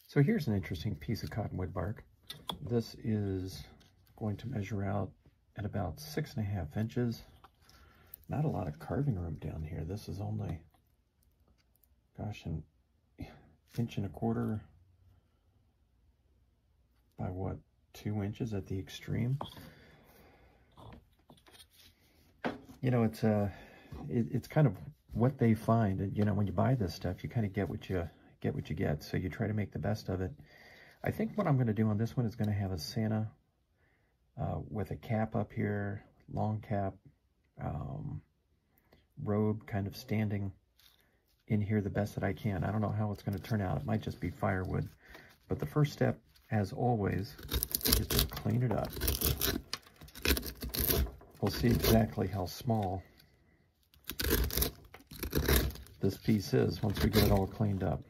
So here's an interesting piece of cottonwood bark. This is going to measure out at about 6.5 inches. Not a lot of carving room down here. This is only, gosh, an 1.25 inches by what, 2 inches at the extreme. You know, it's kind of what they find, and you know, when you buy this stuff, you kind of get what you get. So you try to make the best of it. I think what I'm going to do on this one is going to have a Santa with a cap up here, long cap, robe kind of standing in here the best that I can. I don't know how it's going to turn out. It might just be firewood. But the first step, as always, is to clean it up. We'll see exactly how small this piece is once we get it all cleaned up.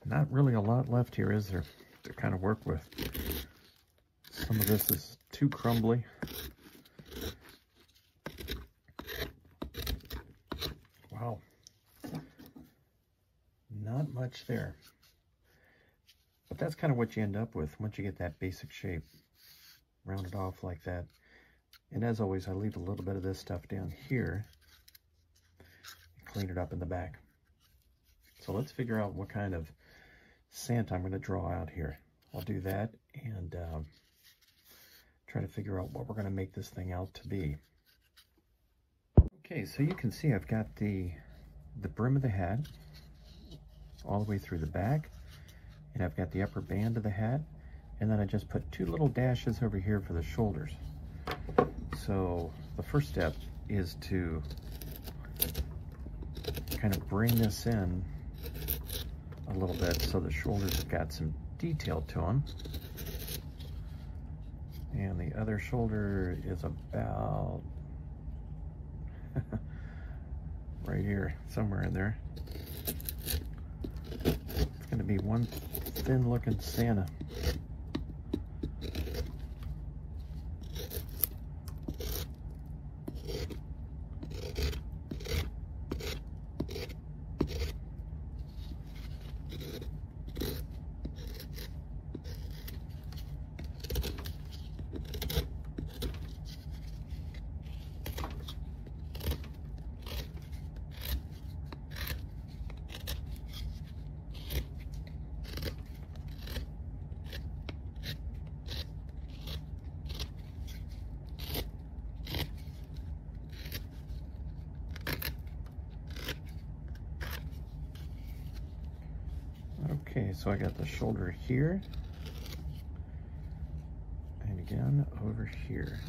Not really a lot left here, is there, to kind of work with. Some of this is too crumbly. Wow. Not much there. But that's kind of what you end up with once you get that basic shape. Round it off like that. And as always, I leave a little bit of this stuff down here. And clean it up in the back. So let's figure out what kind of Santa I'm going to draw out here. I'll do that and try to figure out what we're going to make this thing out to be. Okay, so you can see I've got the brim of the hat all the way through the back, and I've got the upper band of the hat, and then I just put 2 little dashes over here for the shoulders. So the first step is to kind of bring this in a little bit so the shoulders have got some detail to them. And the other shoulder is about right here, somewhere in there. It's going to be one thin looking Santa. Okay, so I got the shoulder here, and again over here.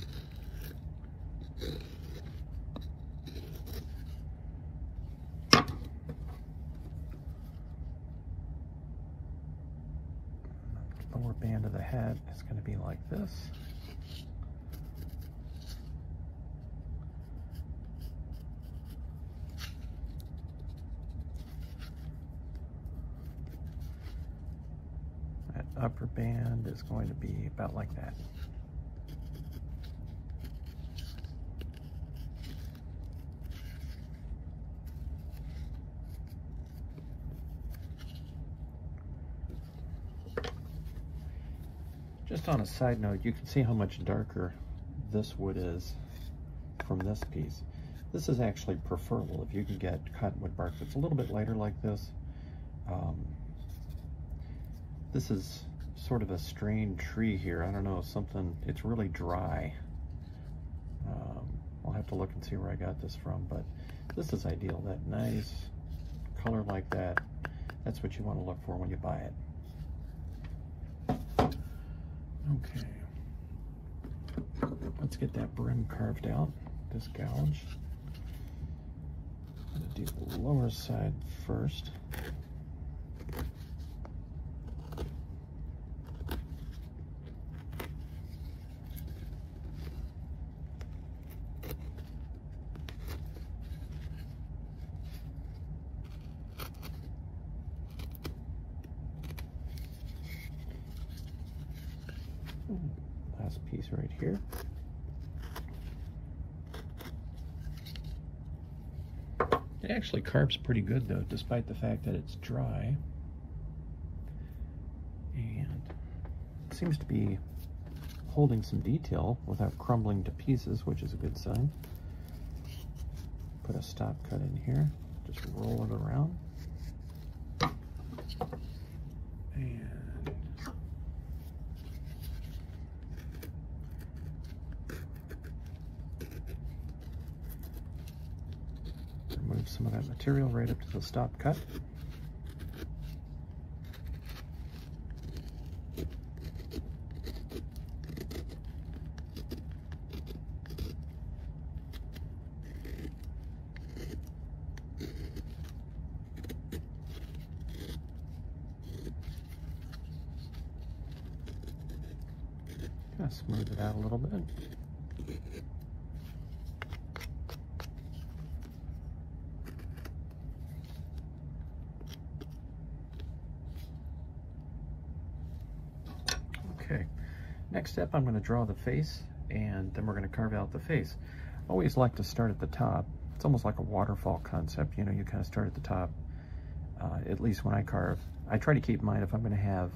Lower band of the head is going to be like this. That upper band is going to be about like that. Just on a side note, you can see how much darker this wood is from this piece. This is actually preferable if you can get cottonwood bark that's a little bit lighter like this. This is sort of a strained tree here. I don't know, something, it's really dry. I'll have to look and see where I got this from, but this is ideal. That nice color like that, that's what you want to look for when you buy it. Okay, let's get that brim carved out, this gouge. I'm going to do the lower side first. Last piece right here. It actually carves pretty good though, despite the fact that it's dry. And it seems to be holding some detail without crumbling to pieces, which is a good sign. Put a stop cut in here, just roll it around. And remove some of that material right up to the stop cut. Kind of smooth it out a little bit. Okay, next step, I'm going to draw the face, and then we're going to carve out the face. I always like to start at the top. It's almost like a waterfall concept, you know, you kind of start at the top, at least when I carve. I try to keep in mind if I'm going to have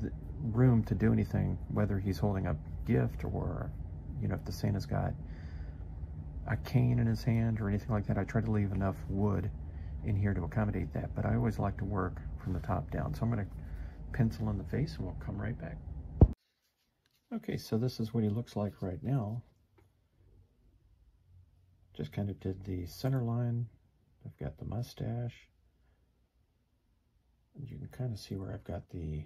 the room to do anything, whether he's holding a gift or, you know, if the Santa's got a cane in his hand or anything like that, I try to leave enough wood in here to accommodate that, but I always like to work from the top down. So I'm going to pencil in the face and we'll come right back. Okay, so this is what he looks like right now. Just kind of did the center line. I've got the mustache. And you can kind of see where I've got the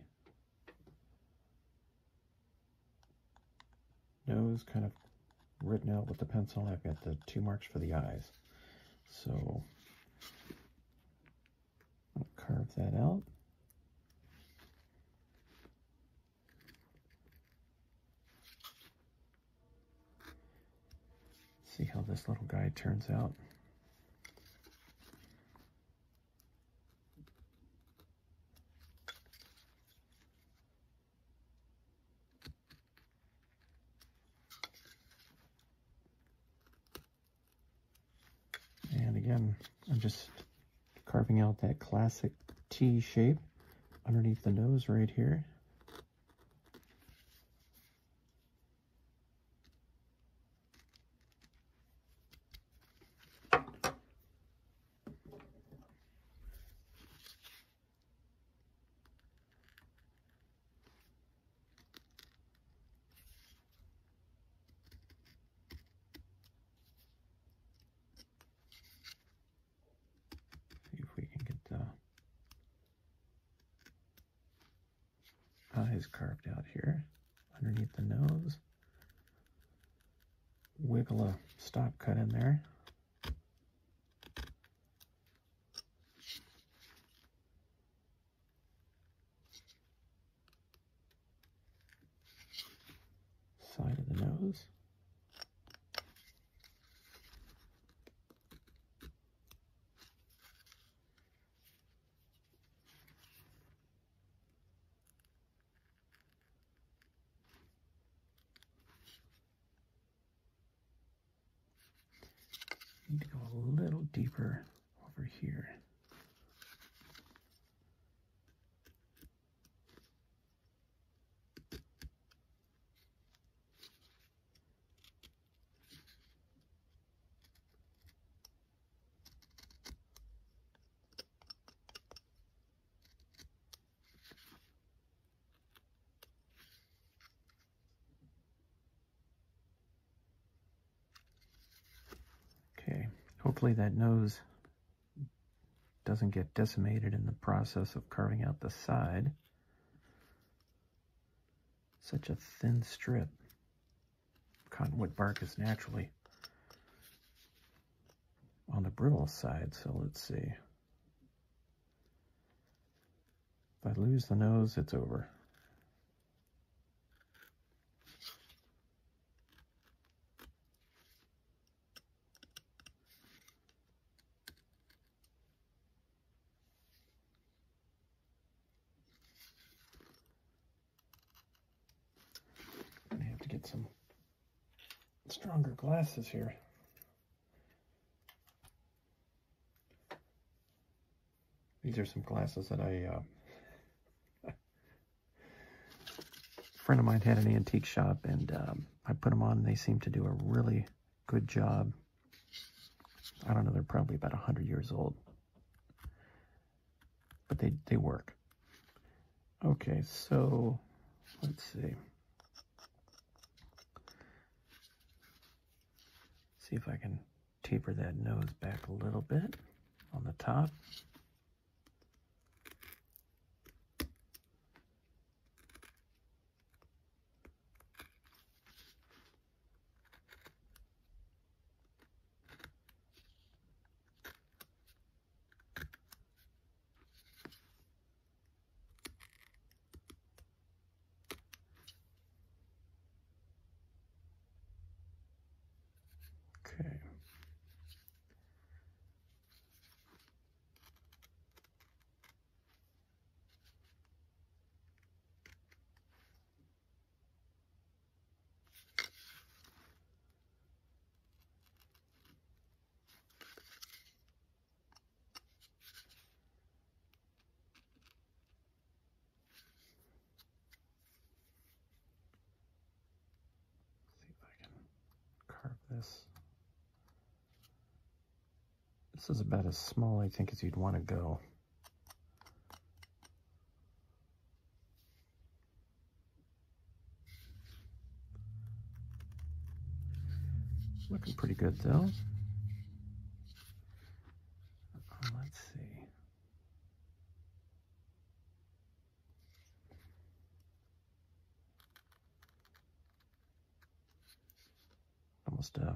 nose kind of written out with the pencil. I've got the 2 marks for the eyes. So I'll carve that out. See how this little guy turns out. And again, I'm just carving out that classic T shape underneath the nose right here. Eyes carved out here underneath the nose. Wiggle a stop cut in there. nose. Need to go a little deeper over here. Okay, hopefully that nose doesn't get decimated in the process of carving out the side. Such a thin strip. Cottonwood bark is naturally on the brittle side, so let's see. If I lose the nose, it's over. I have to get some stronger glasses here. These are some glasses that a friend of mine had an antique shop, and I put them on, and they seem to do a really good job. I don't know, they're probably about 100 years old, but they work. Okay, so let's see. See if I can taper that nose back a little bit on the top. Okay. See if I can carve this. This is about as small, I think, as you'd want to go. Looking pretty good, though. Let's see. Almost a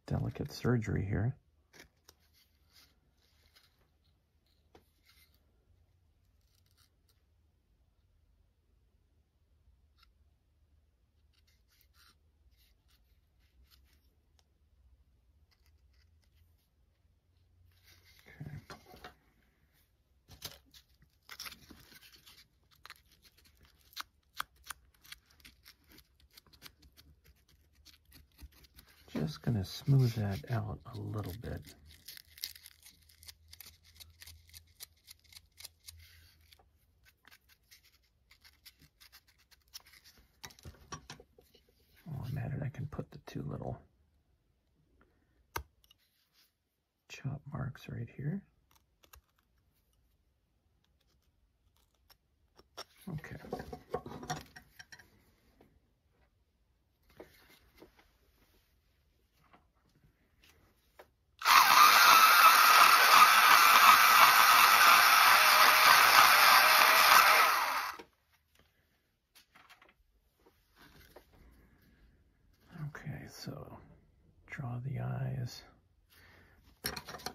delicate surgery here. Just going to smooth that out a little bit. While I'm at it, I can put the two little chop marks right here. Okay. Okay, so draw the eyes.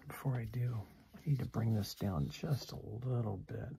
Before I do, I need to bring this down just a little bit.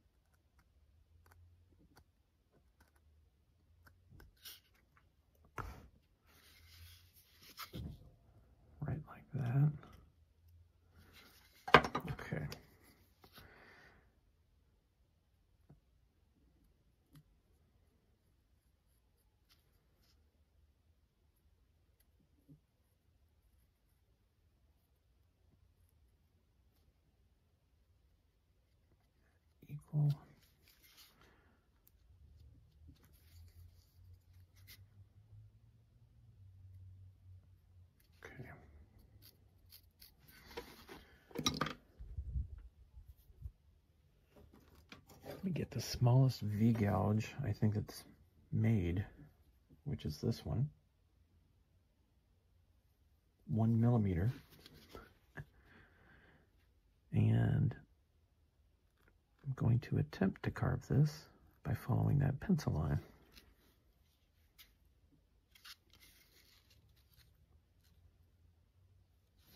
equal. Okay. Let me get the smallest V-gouge I think it's made, which is this one. 1 millimeter. And I'm going to attempt to carve this by following that pencil line.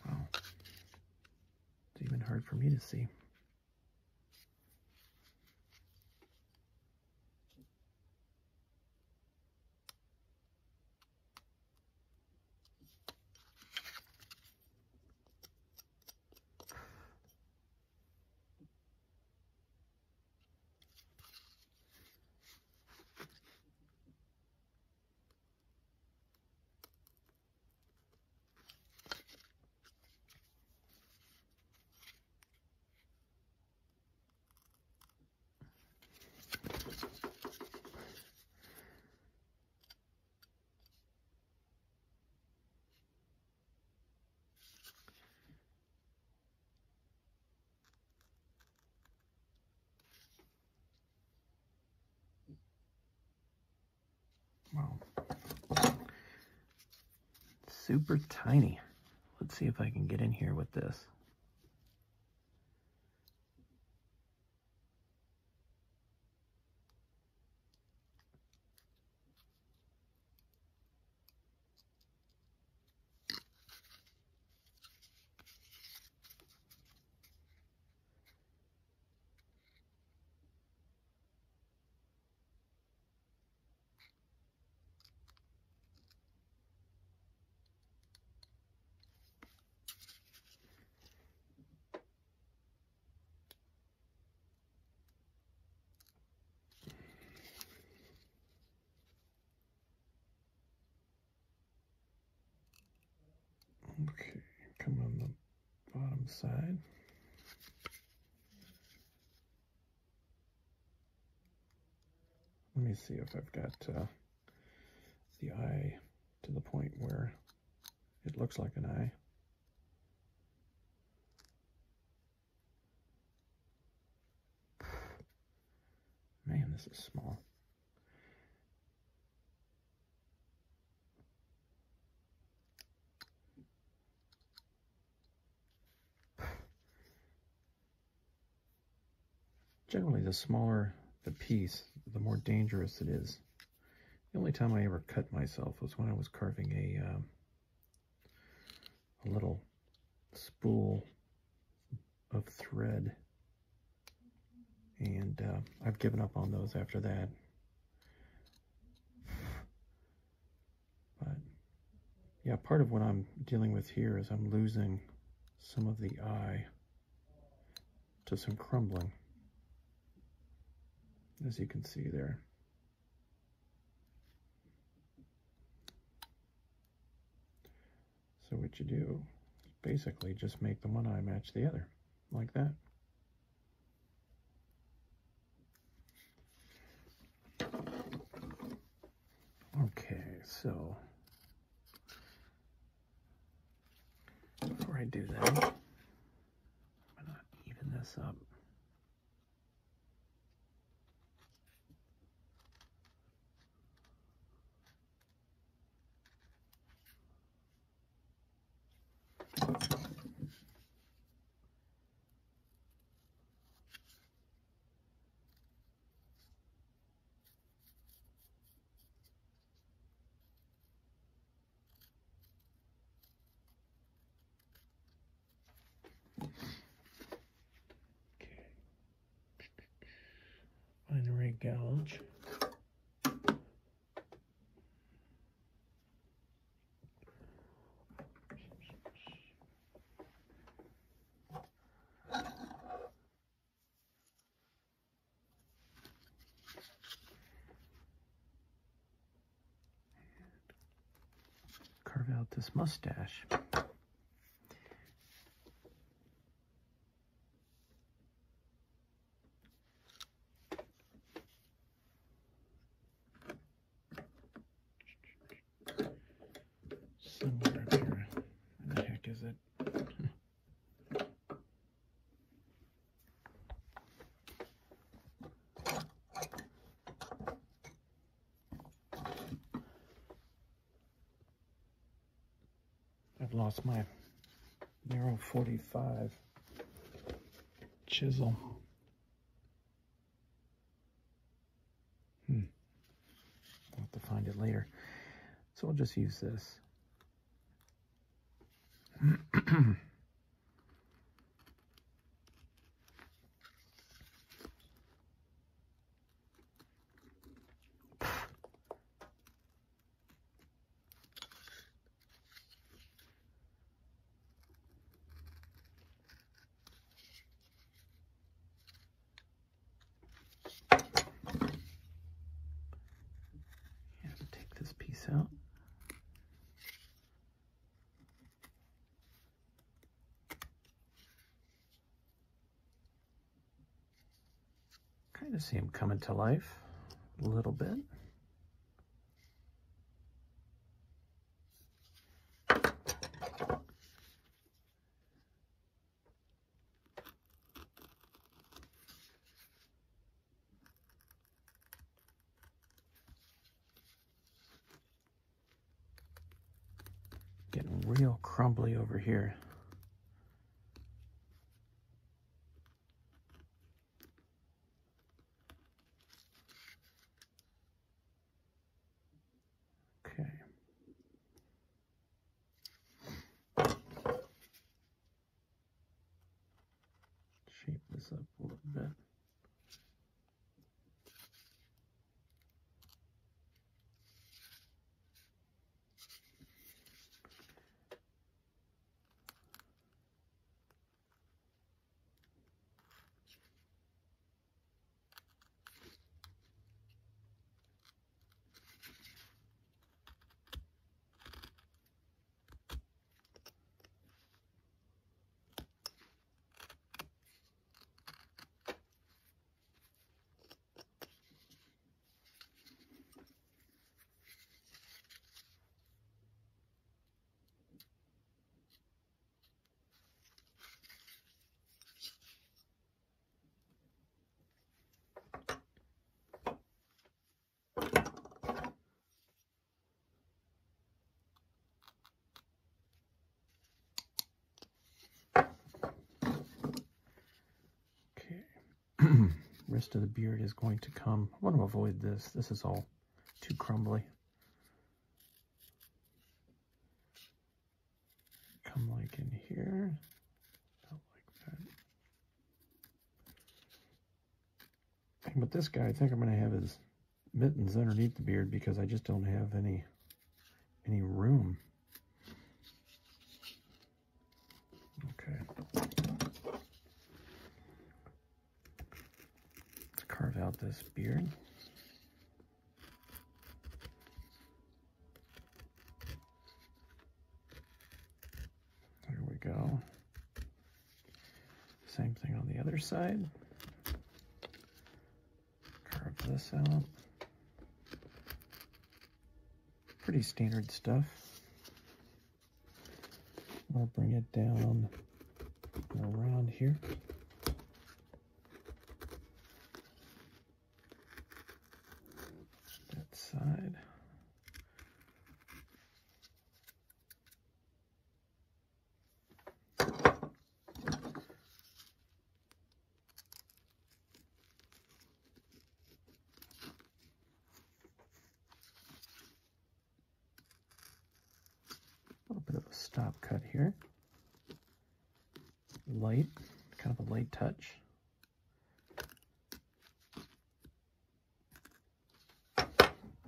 Wow. It's even hard for me to see. Wow. Super tiny. Let's see if I can get in here with this. Okay, come on the bottom side. Let me see if I've got the eye to the point where it looks like an eye. Man, this is small. Generally, the smaller the piece, the more dangerous it is. The only time I ever cut myself was when I was carving a little spool of thread, and I've given up on those after that. But yeah, part of what I'm dealing with here is I'm losing some of the eye to some crumbling, as you can see there. So what you do is basically just make the one eye match the other, like that. Okay, so before I do that, I'm gonna even this up. Binary gouge. Carve out this mustache. lost my narrow 45 chisel. I'll have to find it later. So we'll just use this. Take this piece out. Kind of see him coming to life a little bit. Getting real crumbly over here. Okay. Shape this up a little bit. Rest of the beard is going to come. I want to avoid this. This is all too crumbly. Come like in here, about like that. And with this guy, I think I'm going to have his mittens underneath the beard because I just don't have any room. Okay. Carve out this beard. There we go. Same thing on the other side. Carve this out. Pretty standard stuff. I'll bring it down around here. Side. A little bit of a stop cut here. Light, kind of a light touch.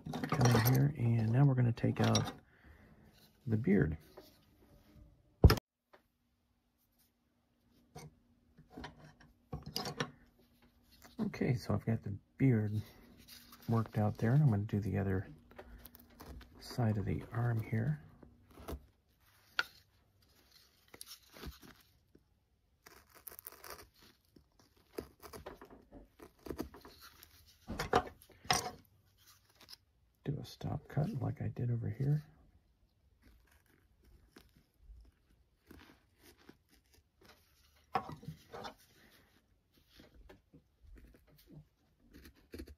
Come in here, and now we're going to take out the beard. Okay, so I've got the beard worked out there, and I'm going to do the other side of the arm here. Do a stop cut like I did over here.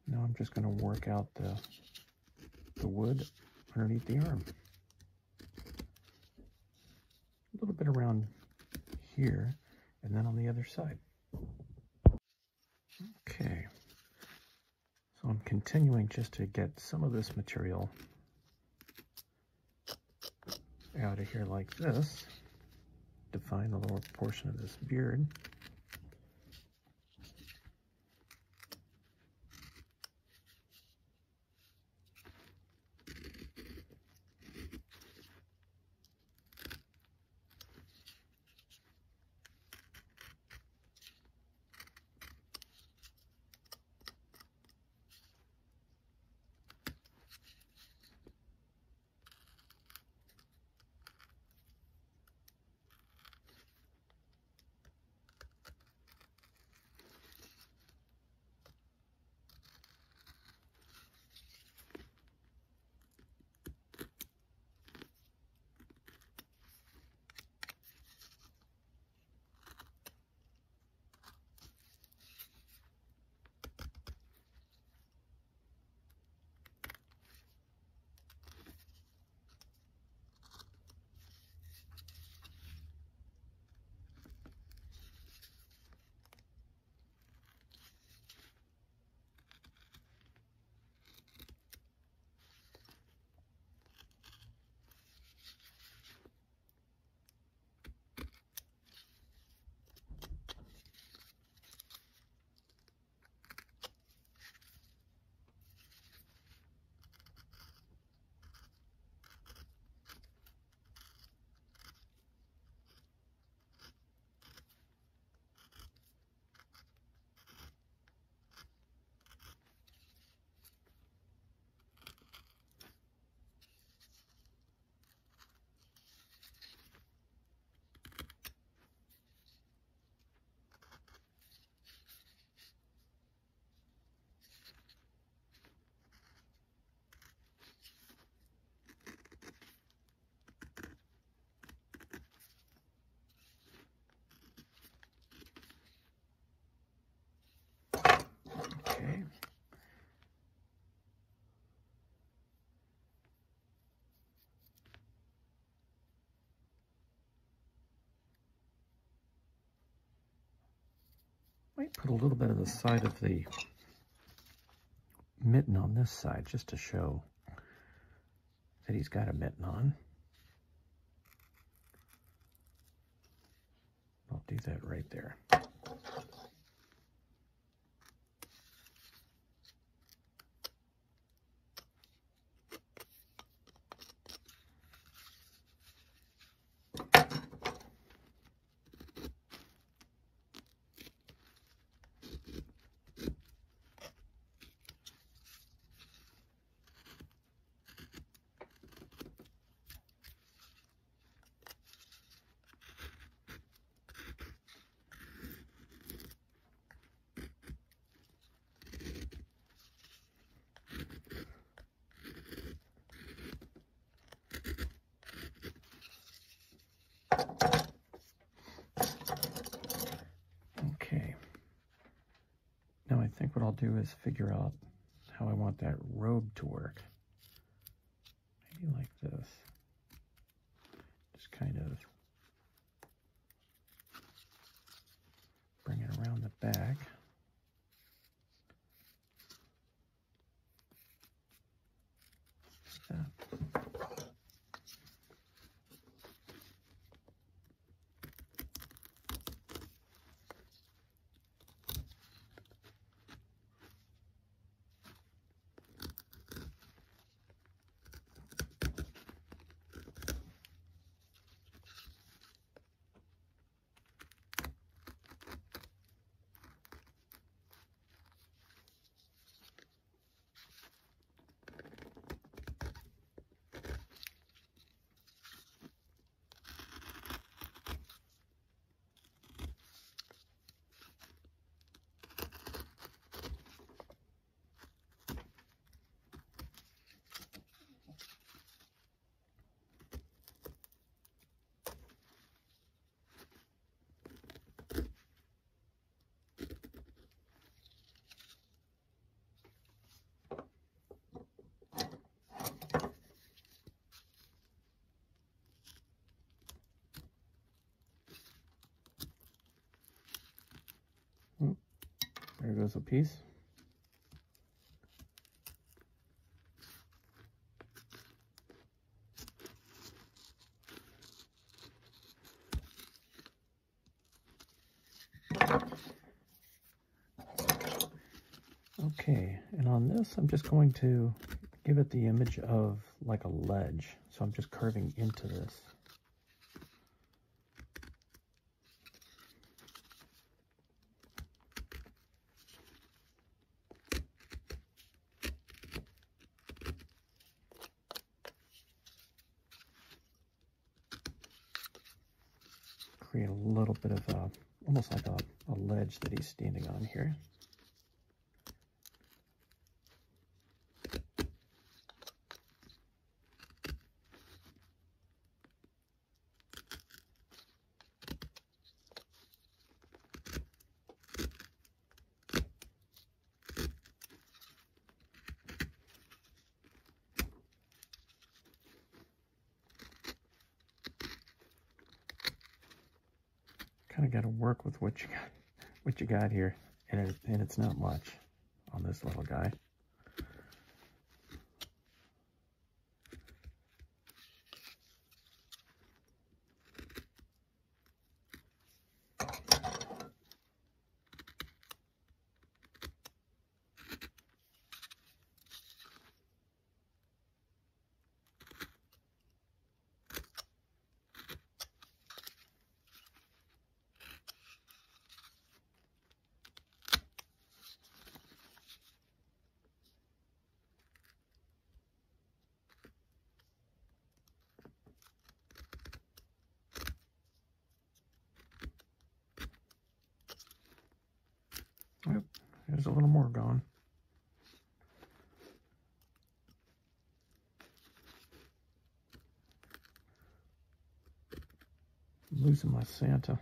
Now I'm just going to work out the wood underneath the arm. little bit around here, and then on the other side. Okay, so I'm continuing just to get some of this material out of here like this, define the lower portion of this beard. Okay. Might put a little bit of the side of the mitten on this side just to show that he's got a mitten on. I'll do that right there. Okay. Now I think what I'll do is figure out how I want that robe to work. Maybe like this. Just kind of bring it around the back. Like that. goes a piece. Okay, and on this, I'm just going to give it the image of like a ledge. So I'm just carving into this. Create a little bit of a, almost like a ledge that he's standing on here. Kind of got to work with what you got here, and it's not much on this little guy. Yep, there's a little more gone. I'm losing my Santa.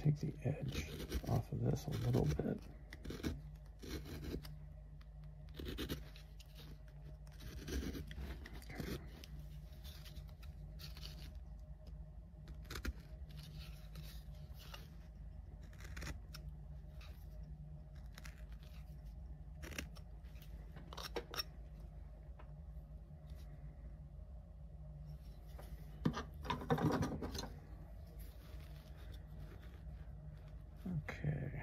Take the edge off of this a little bit. Okay,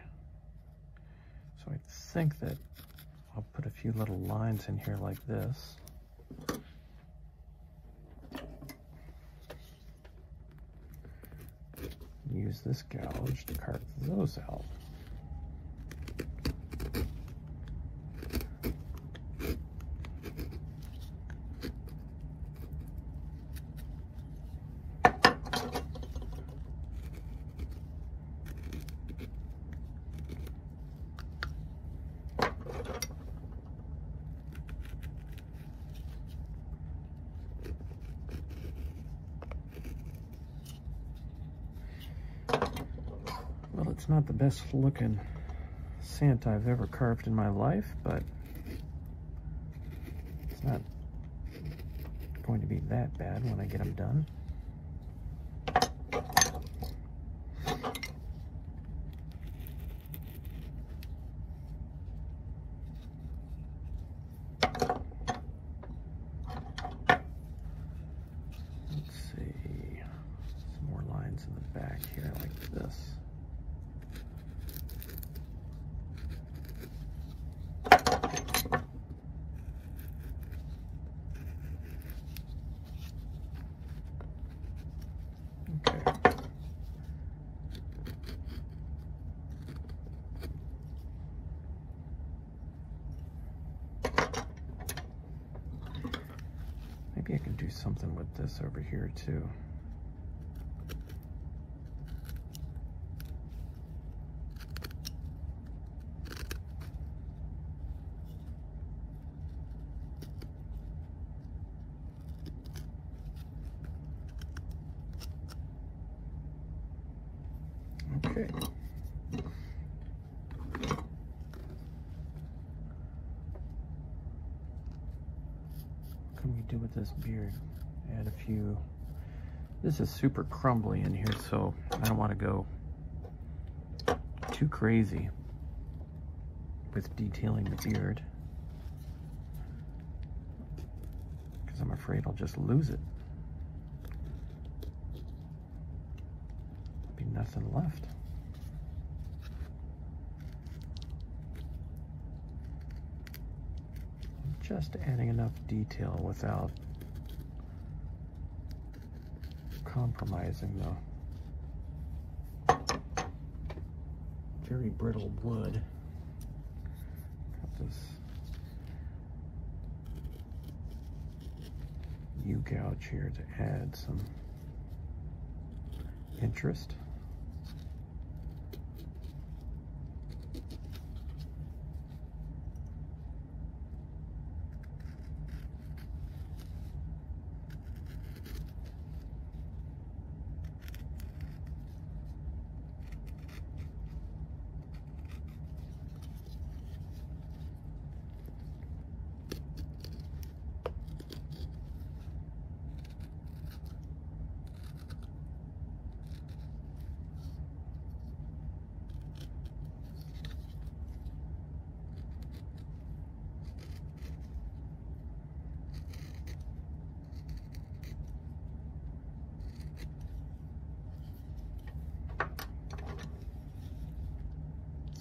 so I think that I'll put a few little lines in here like this. Use this gouge to carve those out. Well, it's not the best looking Santa I've ever carved in my life, but it's not going to be that bad when I get them done. Let's see, some more lines in the back here like this. Maybe I can do something with this over here too. Okay. What can we do with this beard? Add a few. This is super crumbly in here, so I don't want to go too crazy with detailing the beard, because I'm afraid I'll just lose it. Be nothing left. Just adding enough detail without compromising the very brittle wood. Got this U-gouge here to add some interest.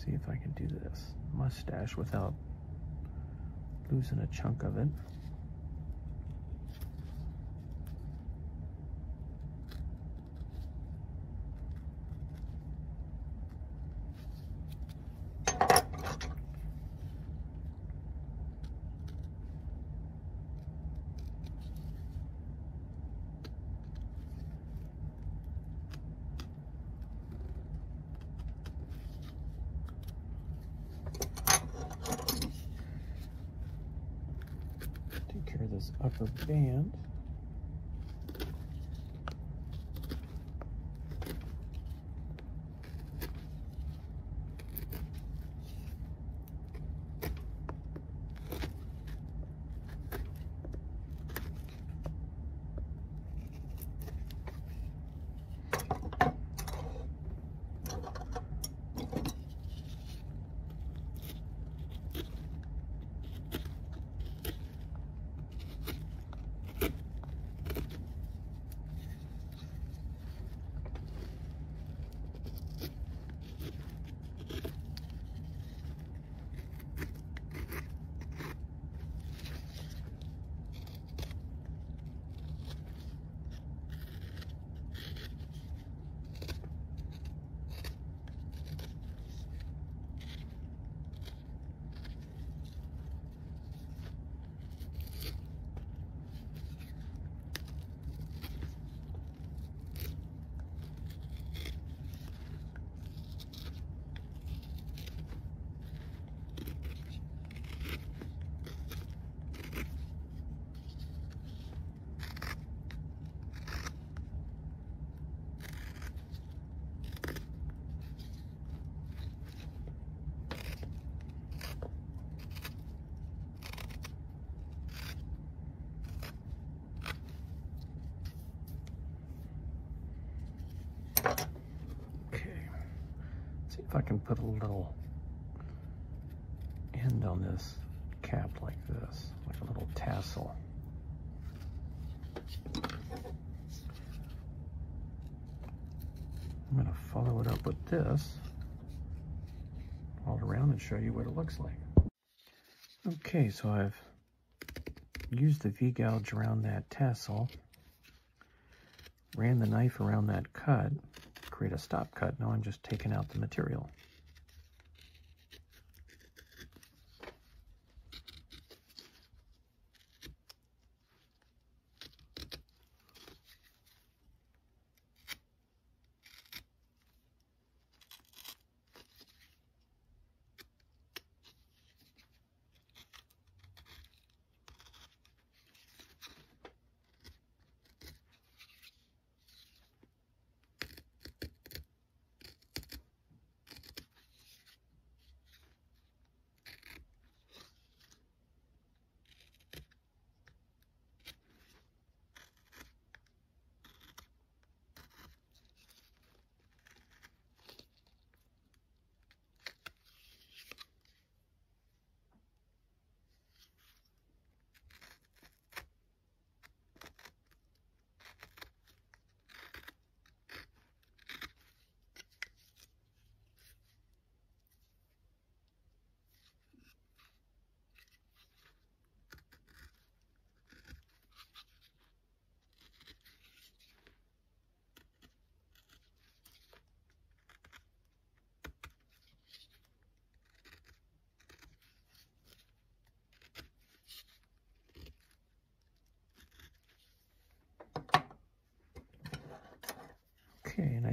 See if I can do this mustache without losing a chunk of it. Take care of this upper band. If I can put a little end on this cap like this, like a little tassel. I'm going to follow it up with this all around and show you what it looks like. Okay, so I've used the V-gouge around that tassel, ran the knife around that cut, create a stop cut. Now I'm just taking out the material.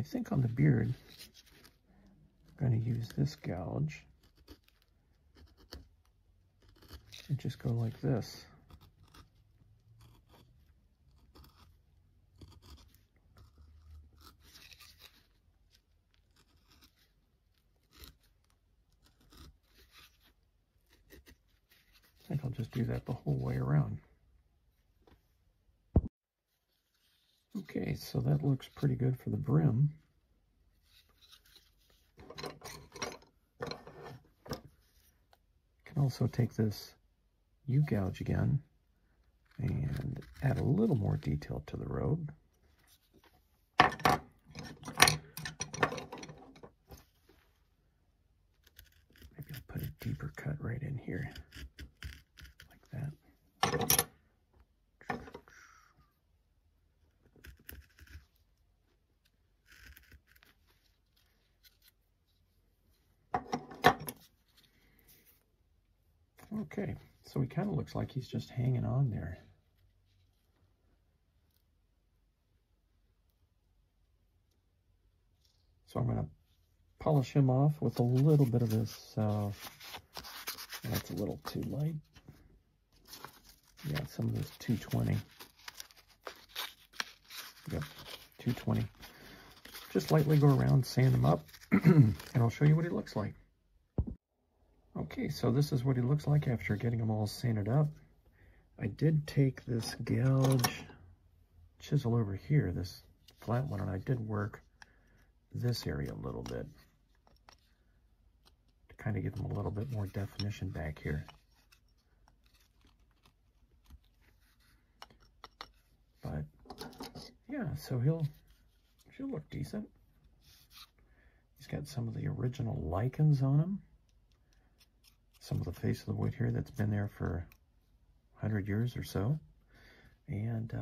think on the beard, I'm going to use this gouge and just go like this. I think I'll just do that the whole way around. Okay, so that looks pretty good for the brim. Can also take this U-gouge again and add a little more detail to the robe. Maybe I'll put a deeper cut right in here, like that. Okay, so he kind of looks like he's just hanging on there. So I'm going to polish him off with a little bit of this, that's a little too light. Yeah, some of this 220. Yep, 220. Just lightly go around, sand him up, and I'll show you what he looks like. Okay, so this is what he looks like after getting them all sanded up. I did take this gouge chisel over here, this flat one, and I did work this area a little bit to kind of give him a little bit more definition back here. But yeah, so he'll look decent. He's got some of the original lichens on him. Some of the face of the wood here that's been there for 100 years or so. And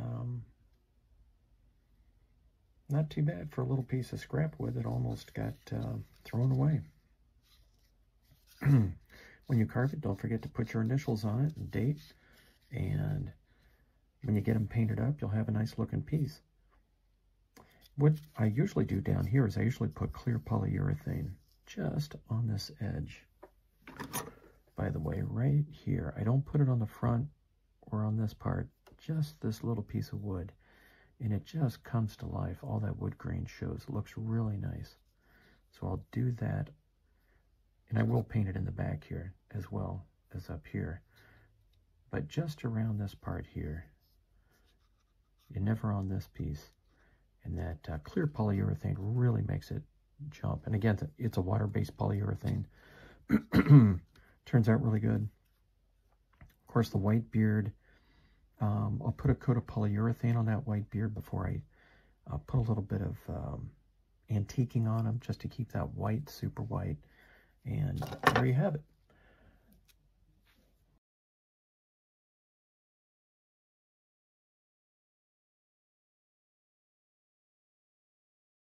not too bad for a little piece of scrap wood that almost got thrown away. When you carve it, don't forget to put your initials on it and date. And when you get them painted up, you'll have a nice looking piece. What I usually do down here is I usually put clear polyurethane just on this edge. By the way, right here, I don't put it on the front or on this part, just this little piece of wood. And it just comes to life. All that wood grain shows. It looks really nice. So I'll do that. And I will paint it in the back here as well as up here. But just around this part here, and never on this piece. And that clear polyurethane really makes it jump. And again, it's a water-based polyurethane. Turns out really good. Of course, the white beard, I'll put a coat of polyurethane on that white beard before I put a little bit of antiquing on them just to keep that white super white. And there you have it.